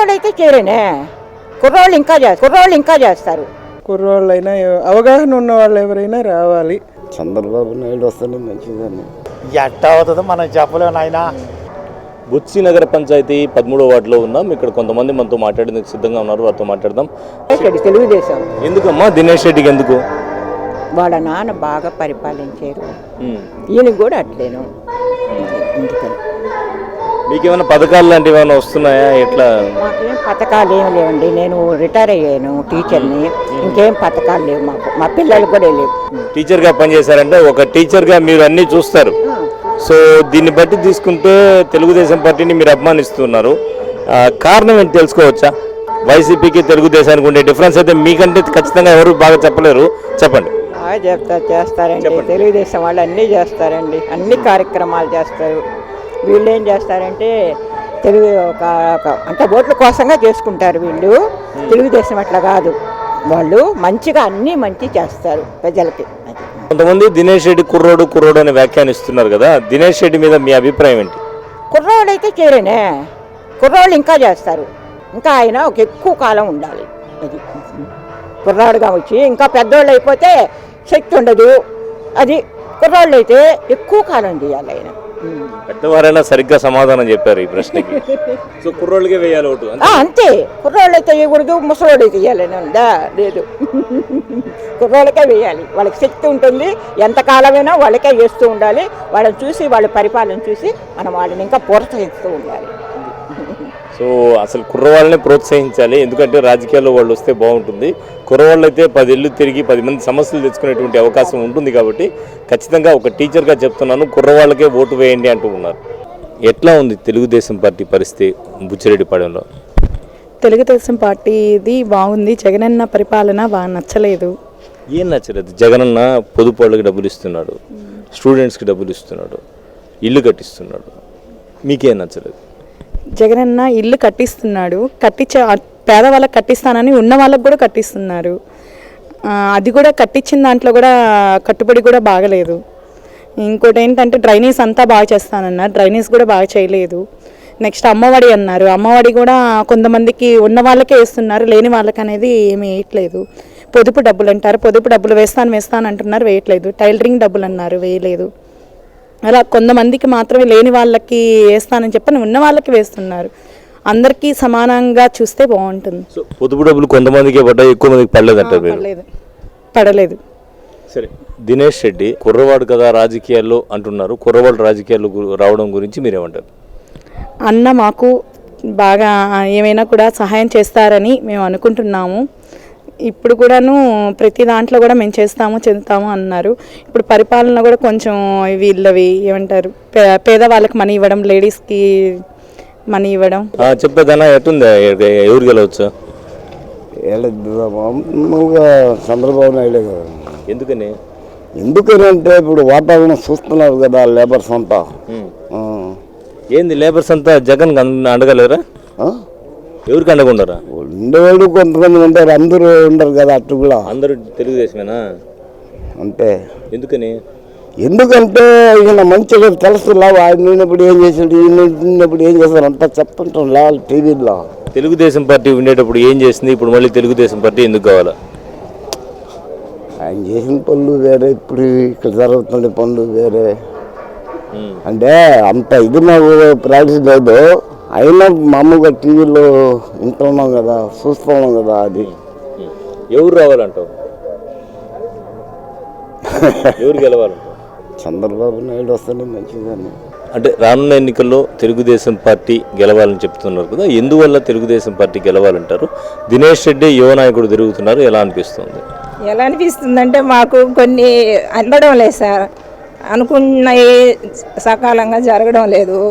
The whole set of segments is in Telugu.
కుర్రోళ్ళు అయితే చేరేనే, కుర్రోళ్ళు ఇంకా చేస్తారు. కుర్రోళ్ళైనా అవగాహన ఉన్న వాళ్ళు ఎవరైనా రావాలి. చంద్రబాబు నాయుడు వస్తేనే మంచిదని. ఎట్ట అవుతుందో మనం చెప్పలేము నాయన. బుత్సి నగర పంచాయతీ 13వ వార్డులో ఉన్నాం. ఇక్కడ కొంతమంది మనతో మాట్లాడేందుకు సిద్ధంగా ఉన్నారు, వారితో మాట్లాడదాం. తెలుగుదేశం ఎందుకమ్మా దినేష్ రెడ్డికి ఎందుకు? వాళ్ళ నాన్న బాగా పరిపాలించారు, ఈయన కూడా అట్లేను. ఎందుకని మీకేమైనా పథకాలు లాంటివి ఏమైనా వస్తున్నాయా? ఎట్లా? మాకేం పథకాలు ఏమి లేవండి. నేను రిటైర్ అయ్యాను టీచర్ని. ఇంకేం పథకాలు లేవు మాకు, మా పిల్లలకు కూడా లేవు. టీచర్గా పనిచేశారంటే ఒక టీచర్గా మీరు అన్నీ చూస్తారు. సో దీన్ని బట్టి తీసుకుంటే తెలుగుదేశం పార్టీని మీరు అభిమానిస్తున్నారు. కారణం ఏంటి తెలుసుకోవచ్చా? వైసీపీకి తెలుగుదేశానికి ఉండే డిఫరెన్స్ అయితే మీకంటే ఖచ్చితంగా ఎవరు బాగా చెప్పలేరు, చెప్పండి. బాగా చేస్తారండి. తెలుగుదేశం వాళ్ళు అన్నీ చేస్తారండి, అన్ని కార్యక్రమాలు చేస్తారు. వీళ్ళు ఏం చేస్తారంటే అంటే ఓట్ల కోసంగా చేసుకుంటారు వీళ్ళు. తెలుగుదేశం అట్లా కాదు, వాళ్ళు మంచిగా అన్నీ మంచి చేస్తారు ప్రజలకి. కొంతమంది దినేష్ రెడ్డి కుర్రోడు అని వ్యాఖ్యానిస్తున్నారు కదా, దినేష్ రెడ్డి మీద మీ అభిప్రాయం ఏంటి? కుర్రోళ్ళు అయితే చేరేనే, కుర్రోళ్ళు ఇంకా చేస్తారు. ఇంకా ఆయన ఒక ఎక్కువ కాలం ఉండాలి. అది కుర్రాడుగా వచ్చి ఇంకా పెద్దోళ్ళు అయిపోతే శక్తి ఉండదు. అది కుర్రోళ్ళు అయితే ఎక్కువ కాలం చేయాలి ఆయన. పెద్దవారైనా సరిగ్గా సమాధానం చెప్పారు ఈ ప్రశ్నకి. సో కుర్రోళ్ళకే వేయాలి ఓటు అంతే. కుర్రోళ్ళు అయితే వేయకూడదు, ముసలోళ్ళు అయితే వేయాలని ఉందా? లేదు, కుర్రోళ్ళకే వేయాలి. వాళ్ళకి శక్తి ఉంటుంది, ఎంతకాలమైనా వాళ్ళకే వేస్తూ ఉండాలి. వాళ్ళని చూసి వాళ్ళ పరిపాలన చూసి మనం వాళ్ళని ఇంకా ప్రోత్సహిస్తూ ఉండాలి. సో అసలు కుర్రవాళ్ళని ప్రోత్సహించాలి, ఎందుకంటే రాజకీయాల్లో వాళ్ళు వస్తే బాగుంటుంది. కుర్రవాళ్ళు అయితే 10 ఇళ్ళు తిరిగి 10 మంది సమస్యలు తెచ్చుకునేటువంటి అవకాశం ఉంటుంది. కాబట్టి ఖచ్చితంగా ఒక టీచర్గా చెప్తున్నాను, కుర్రవాళ్ళకే ఓటు వేయండి అంటూ ఉన్నారు. ఎట్లా ఉంది తెలుగుదేశం పార్టీ పరిస్థితి బుచ్చిరెడ్డిపాళెంలో? తెలుగుదేశం పార్టీది బాగుంది, జగనన్న పరిపాలన బాగా నచ్చలేదు. ఏం నచ్చలేదు? జగనన్న పొదుపు వాళ్ళకి డబ్బులు ఇస్తున్నాడు, స్టూడెంట్స్కి డబ్బులు ఇస్తున్నాడు, ఇల్లు కట్టిస్తున్నాడు. మీకేం నచ్చలేదు? జగనన్న ఇల్లు కట్టిస్తున్నాడు, పేదవాళ్ళకి కట్టిస్తానని ఉన్న వాళ్ళకు కూడా కట్టిస్తున్నారు. అది కూడా కట్టించిన దాంట్లో కూడా కట్టుబడి కూడా బాగలేదు. ఇంకోటి ఏంటంటే డ్రైనేజ్ అంతా బాగా చేస్తానన్నారు, డ్రైనేజ్ కూడా బాగా చేయలేదు. నెక్స్ట్ అమ్మఒడి అన్నారు, అమ్మఒడి కూడా కొంతమందికి ఉన్న వాళ్ళకే వేస్తున్నారు, లేని వాళ్ళకి అనేది ఏమి వేయట్లేదు. పొదుపు డబ్బులు అంటారు, పొదుపు డబ్బులు వేస్తాను అంటున్నారు, వేయట్లేదు. టైలరింగ్ డబ్బులు అన్నారు, వేయలేదు. అలా కొంతమందికి మాత్రమే, లేని వాళ్ళకి వేస్తానని చెప్పని ఉన్న వాళ్ళకి వేస్తున్నారు. అందరికీ సమానంగా చూస్తే బాగుంటుంది. సో పొదుపు డబ్బులు కొంతమందికే పడ్డాయి, ఎక్కువ మందికి పడలేదు. సరే, దినేష్ రెడ్డి కుర్రవాడు కదా రాజకీయాల్లో అంటున్నారు, కుర్రవాడు రాజకీయాల్లో రావడం గురించి మీరేమంటారు? అన్న మాకు బాగా ఏమైనా కూడా సహాయం చేస్తారని మేము అనుకుంటున్నాము. ఇప్పుడు కూడాను ప్రతి దాంట్లో కూడా మేము చెందుతాము అన్నారు. ఇప్పుడు పరిపాలన కూడా కొంచెం వీళ్ళవి ఏమంటారు, పేదవాళ్ళకి మనీ ఇవ్వడం, లేడీస్కి మనీ ఇవ్వడం. చెప్పేదన్నా ఎట్టుంది? ఎవరు గెలవచ్చు? మామూలుగా చంద్రబాబు నాయుడే కదా. ఎందుకని అంటే ఇప్పుడు వాతావరణం చూస్తున్నారు కదా, లేబర్స్ అంతా. ఏంది లేబర్స్ అంతా జగన్ అండగలేరా? ఎవరికి అండగుండరా? ఉండేవాళ్ళు కొంతమంది ఉంటారు, అందరూ ఉండరు కదా. అట్టు కూడా అందరూ తెలుగుదేశమేనా? అంటే ఎందుకంటే ఈయన మంచిగా తెలుసు. ఆయన ఉన్నప్పుడు ఏం చేసాడు, ఈయన ఉన్నప్పుడు ఏం చేశాడు అంతా చెప్తుంటాం లేవాలి టీవీలో. తెలుగుదేశం పార్టీ ఉండేటప్పుడు ఏం చేసింది, ఇప్పుడు మళ్ళీ తెలుగుదేశం పార్టీ ఎందుకు కావాలా? ఆయన చేసిన పనులు వేరే, ఇప్పుడు ఇక్కడ జరుగుతున్న పనులు వేరే. అంటే అంత ఇది మాకు ప్రాక్టీస్ లేదు. అయినా మామూలుగా టీవీలో వింటున్నాం కదా, చూస్తున్నాం కదా. అది ఎవరు రావాలంటావు? ఎవరు గెలవాలంటావు? చంద్రబాబు నాయుడు వస్తేనే మంచిదని. అంటే రానున్న ఎన్నికల్లో తెలుగుదేశం పార్టీ గెలవాలని చెప్తున్నారు కదా, ఎందువల్ల తెలుగుదేశం పార్టీ గెలవాలంటారు? దినేష్ రెడ్డి యువ నాయకుడు తిరుగుతున్నారు, ఎలా అనిపిస్తుంది? ఎలా అనిపిస్తుందంటే మాకు కొన్ని అందడం లేదు సార్, అనుకున్నవి సకాలంగా జరగడం లేదు.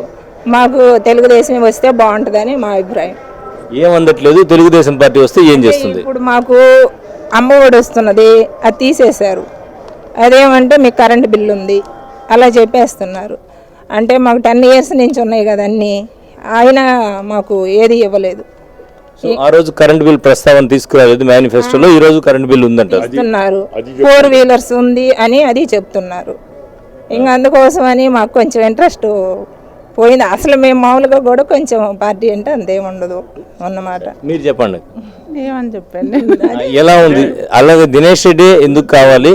మాకు తెలుగుదేశం వస్తే బాగుంటుందని మా అభిప్రాయం. ఏం అందట్లేదు, తెలుగుదేశం పార్టీ వస్తే ఏం చేస్తుంది? ఇప్పుడు మాకు అమ్మఒడి వస్తున్నది, అది తీసేశారు. అదేమంటే మీకు కరెంటు బిల్లు ఉంది అలా చెప్పేస్తున్నారు. అంటే మాకు 10 years నుంచి ఉన్నాయి కదా అన్నీ, ఆయన మాకు ఏది ఇవ్వలేదు. ఆ రోజు కరెంట్ బిల్ ప్రస్తావన తీసుకురాలేదు మేనిఫెస్టోలో, ఈ రోజు కరెంట్ బిల్ ఉందంటారు. 4 wheelers ఉంది అని అది చెప్తున్నారు. ఇంకా అందుకోసం అని మాకు కొంచెం ఇంట్రెస్ట్ పోయింది. అసలు మేము మామూలుగా కూడా కొంచెం పార్టీ అంటే అంతేం ఉండదు అన్నమాట. మీరు చెప్పండి. ఏమని చెప్పండి. ఎలా ఉంది? అలాగే దినేష్ రెడ్డి ఎందుకు కావాలి?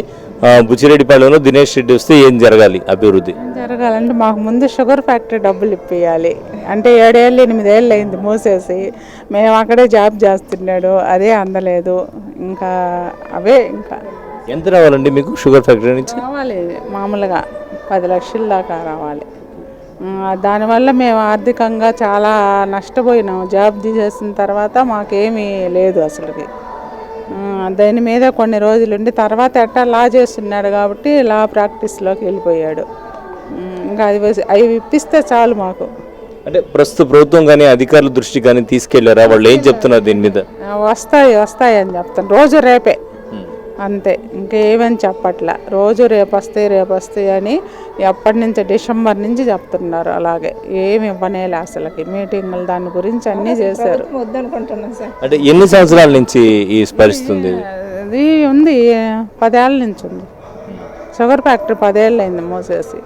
బుచ్చిరెడ్డిపాలెంలో దినేష్ రెడ్డి వస్తే ఏం జరగాలి అభివృద్ధి? జరగాలంటే మాకు ముందు షుగర్ ఫ్యాక్టరీ డబ్బులు ఇప్పియాలి. అంటే 7 ఏళ్ళు 8 ఏళ్ళు అయింది మూసేసి, మేము అక్కడే జాబ్ చేస్తున్నాడు, అదే అందలేదు. ఇంకా అవే ఇంకా ఎంత రావాలండి మీకు షుగర్ ఫ్యాక్టరీ నుంచి? రావాలి మామూలుగా 10 లక్షల దాకా రావాలి. దానివల్ల మేము ఆర్థికంగా చాలా నష్టపోయినాము. జాబ్ తీసేసిన తర్వాత మాకేమీ లేదు అసలుకి. దాని మీద కొన్ని రోజులుండి తర్వాత ఎట్టా లా చేస్తున్నాడు కాబట్టి లా ప్రాక్టీస్లోకి వెళ్ళిపోయాడు. ఇంకా అవి ఇప్పిస్తే చాలు మాకు. అంటే ప్రస్తుత ప్రభుత్వం కానీ అధికారుల దృష్టి కానీ తీసుకెళ్లారా? వాళ్ళు ఏం చెప్తున్నారు దీని మీద? వస్తాయి అని చెప్తాను. రోజు రేపే అంతే, ఇంకేమని చెప్పట్లా. రోజు రేపు వస్తాయి అని ఎప్పటి నుంచి డిసెంబర్ నుంచి చెప్తున్నారు. అలాగే ఏమి ఇవ్వనేలే అసలుకి. మీటింగులు దాని గురించి అన్నీ చేశారు. అంటే ఎన్ని సంవత్సరాల నుంచి ఈ పరిస్థితి ఉంది? ఇది ఉంది 10 ఏళ్ళ నుంచి ఉంది. షుగర్ ఫ్యాక్టరీ 10 ఏళ్ళు అయింది మూసేసి,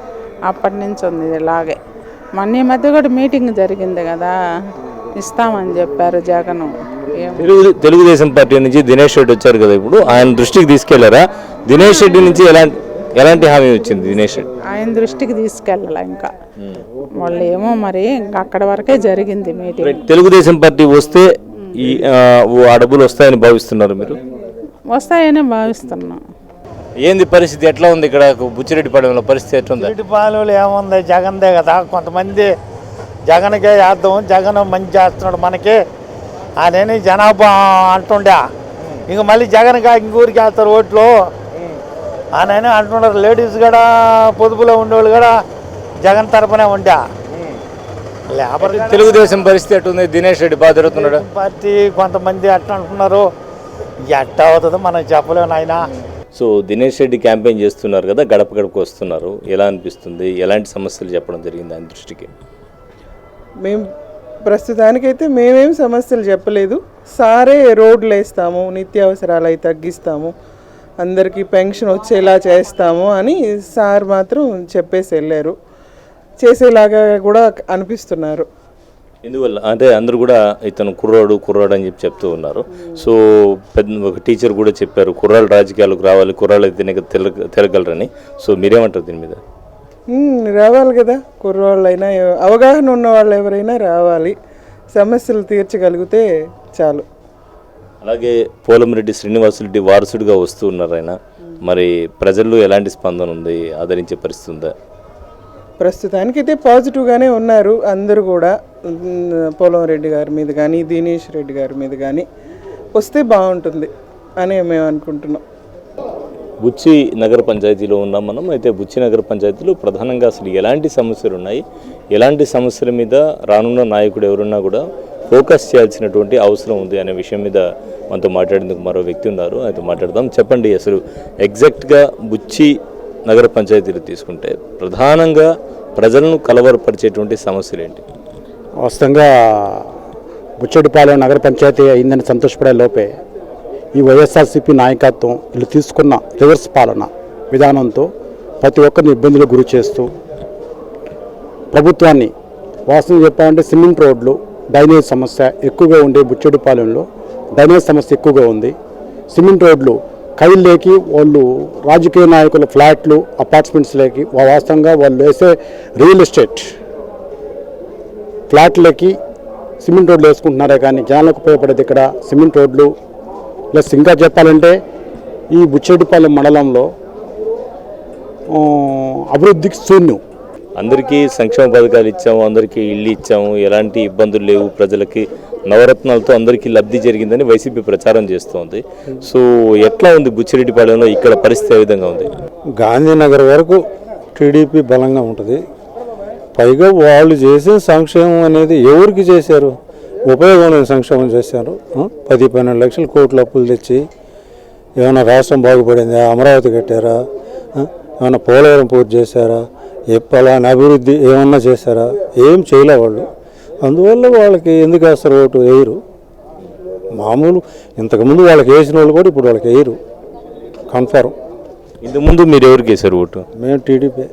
అప్పటి నుంచి ఉంది ఇది ఇలాగే. మొన్న ఈ మధ్య కూడా మీటింగ్ జరిగింది కదా, ఇస్తామని చెప్పారు జగన్. తెలుగుదేశం పార్టీ నుంచి దినేష్ రెడ్డి వచ్చారు కదా, ఇప్పుడు ఆయన దృష్టికి తీసుకెళ్లారా? దినేష్ రెడ్డి నుంచి ఎలాంటి హామీ వచ్చింది దినేష్ రెడ్డి? ఆయన దృష్టికి తీసుకెళ్ళాలి. ఇంకా వాళ్ళు ఏమో మరి ఇంకా అక్కడ వరకే జరిగింది మీటింగ్. తెలుగుదేశం పార్టీ వస్తే ఆ డబ్బులు వస్తాయని భావిస్తున్నారు మీరు? వస్తాయని భావిస్తున్నాం. ఏంది పరిస్థితి? ఎట్లా ఉంది ఇక్కడ బుచ్చిరెడ్డిపాలెంలో పరిస్థితి? ఎట్లుంది? బుచ్చిరెడ్డిపాలెంలో ఏముంది, జగన్దే కదా. కొంతమంది జగన్కే వేద్దాం, జగన్ మంచి చేస్తున్నాడు మనకి అని జనాభా అంటుండే. ఇంక మళ్ళీ జగన్గా ఇంకూరికి వేస్తారు ఓట్లు అని అంటున్నారు. లేడీస్ కూడా పొదుపులో ఉండేవాళ్ళు కూడా జగన్ తరపునే ఉండే. లేబర్ తెలుగుదేశం పరిస్థితి ఎట్టుంది? దినేష్ రెడ్డి బాగా తిరుగుతున్నాడు. పార్టీ కొంతమంది అట్లా అంటున్నారు. ఎట్ట అవుతుందో మనం చెప్పలేము నాయన. సో దినేష్ రెడ్డి క్యాంపెయిన్ చేస్తున్నారు కదా, గడప గడపకు వస్తున్నారు. ఎలా అనిపిస్తుంది? ఎలాంటి సమస్యలు చెప్పడం జరిగింది ఆయన దృష్టికి? మేము ప్రస్తుతానికైతే మేమేం సమస్యలు చెప్పలేదు. సారే రోడ్లు వేస్తాము, నిత్యావసరాలు అవి తగ్గిస్తాము, అందరికీ పెన్షన్ వచ్చేలా చేస్తాము అని సార్ మాత్రం చెప్పేసి వెళ్ళారు. చేసేలాగా కూడా అనిపిస్తున్నారు. ఎందువల్ల అంటే అందరూ కూడా ఇతను కుర్రాడు అని చెప్పి చెప్తూ ఉన్నారు. సో ఒక టీచర్ కూడా చెప్పారు కుర్రాళ్ళు రాజకీయాలకు రావాలి, కుర్రాళ్ళు అయితే తిరగలరని. సో మీరేమంటారు దీని మీద? రావాలి కదా, కుర్రవాళ్ళైనా అవగాహన ఉన్న వాళ్ళు ఎవరైనా రావాలి. సమస్యలు తీర్చగలిగితే చాలు. అలాగే పోలంరెడ్డి శ్రీనివాసరెడ్డి వారసుడిగా వస్తూ ఉన్నారు ఆయన. మరి ప్రజల్లో ఎలాంటి స్పందన ఉంది? ఆదరించే పరిస్థితి ఉందా? ప్రస్తుతానికైతే పాజిటివ్గానే ఉన్నారు అందరూ కూడా. పోలంరెడ్డి గారి మీద కానీ దినేష్ రెడ్డి గారి మీద కానీ వస్తే బాగుంటుంది అని మేము అనుకుంటున్నాం. బుచ్చి నగర పంచాయతీలో ఉన్నాం మనం. అయితే బుచ్చి నగర పంచాయతీలో ప్రధానంగా అసలు ఎలాంటి సమస్యలు ఉన్నాయి, ఎలాంటి సమస్యల మీద రానున్న నాయకుడు ఎవరున్నా కూడా ఫోకస్ చేయాల్సినటువంటి అవసరం ఉంది అనే విషయం మీద మనతో మాట్లాడేందుకు మరో వ్యక్తి ఉన్నారు. అయితే మాట్లాడదాం. చెప్పండి, అసలు ఎగ్జాక్ట్గా బుచ్చి నగర పంచాయతీలు తీసుకుంటే ప్రధానంగా ప్రజలను కలవరపరిచేటువంటి సమస్యలు ఏంటి? వాస్తవంగా బుచ్చిరెడ్డిపాలెం నగర పంచాయతీ అయిందని సంతోషపడే లోపే ఈ వైఎస్ఆర్సీపీ నాయకత్వం వీళ్ళు తీసుకున్న రివర్స్ పాలన విధానంతో ప్రతి ఒక్కరిని ఇబ్బందులకు గురి చేస్తూ ప్రభుత్వాన్ని, వాస్తవం చెప్పాలంటే సిమెంట్ రోడ్లు, డ్రైనేజ్ సమస్య ఎక్కువగా ఉండే బుచ్చిరెడ్డిపాలెంలో డ్రైనేజ్ సమస్య ఎక్కువగా ఉంది. సిమెంట్ రోడ్లు కైల్లేకి వాళ్ళు రాజకీయ నాయకుల ఫ్లాట్లు, అపార్ట్మెంట్స్లోకి వాస్తవంగా వాళ్ళు వేసే రియల్ ఎస్టేట్ ఫ్లాట్లకి సిమెంట్ రోడ్లు వేసుకుంటున్నారే కానీ జనాలకు ఉపయోగపడేది ఇక్కడ సిమెంట్ రోడ్లు. ప్లస్ ఇంకా చెప్పాలంటే ఈ బుచ్చిరెడ్డిపాలెం మండలంలో అభివృద్ధికి శూన్యం. అందరికీ సంక్షేమ పథకాలు ఇచ్చాము, అందరికీ ఇల్లు ఇచ్చాము, ఎలాంటి ఇబ్బందులు లేవు, ప్రజలకి నవరత్నాలతో అందరికీ లబ్ధి జరిగిందని వైసీపీ ప్రచారం చేస్తోంది. సో ఎట్లా ఉంది బుచ్చిరెడ్డిపాలెంలో ఇక్కడ పరిస్థితి ఏ విధంగా ఉంది? గాంధీనగర్ వరకు టీడీపీ బలంగా ఉంటుంది. పైగా వాళ్ళు చేసే సంక్షేమం అనేది ఎవరికి చేశారు? ఉపయోగం లేని సంక్షేమం చేశారు. 10-12 లక్షల కోట్ల అప్పులు తెచ్చి ఏమైనా రాష్ట్రం బాగుపడిందా? అమరావతి కట్టారా? ఏమైనా పోలవరం పూర్తి చేశారా? అలాంటి అభివృద్ధి ఏమన్నా చేశారా? ఏం చేయలే వాళ్ళు. అందువల్ల వాళ్ళకి ఎందుకు వేస్తారు ఓటు? వేయరు. మామూలు ఇంతకుముందు వాళ్ళకి వేసిన వాళ్ళు కూడా ఇప్పుడు వాళ్ళకి వేయరు కన్ఫర్మ్. ఇంతకుముందు మీరు ఎవరికి వేశారు ఓటు? మేము టీడీపీ.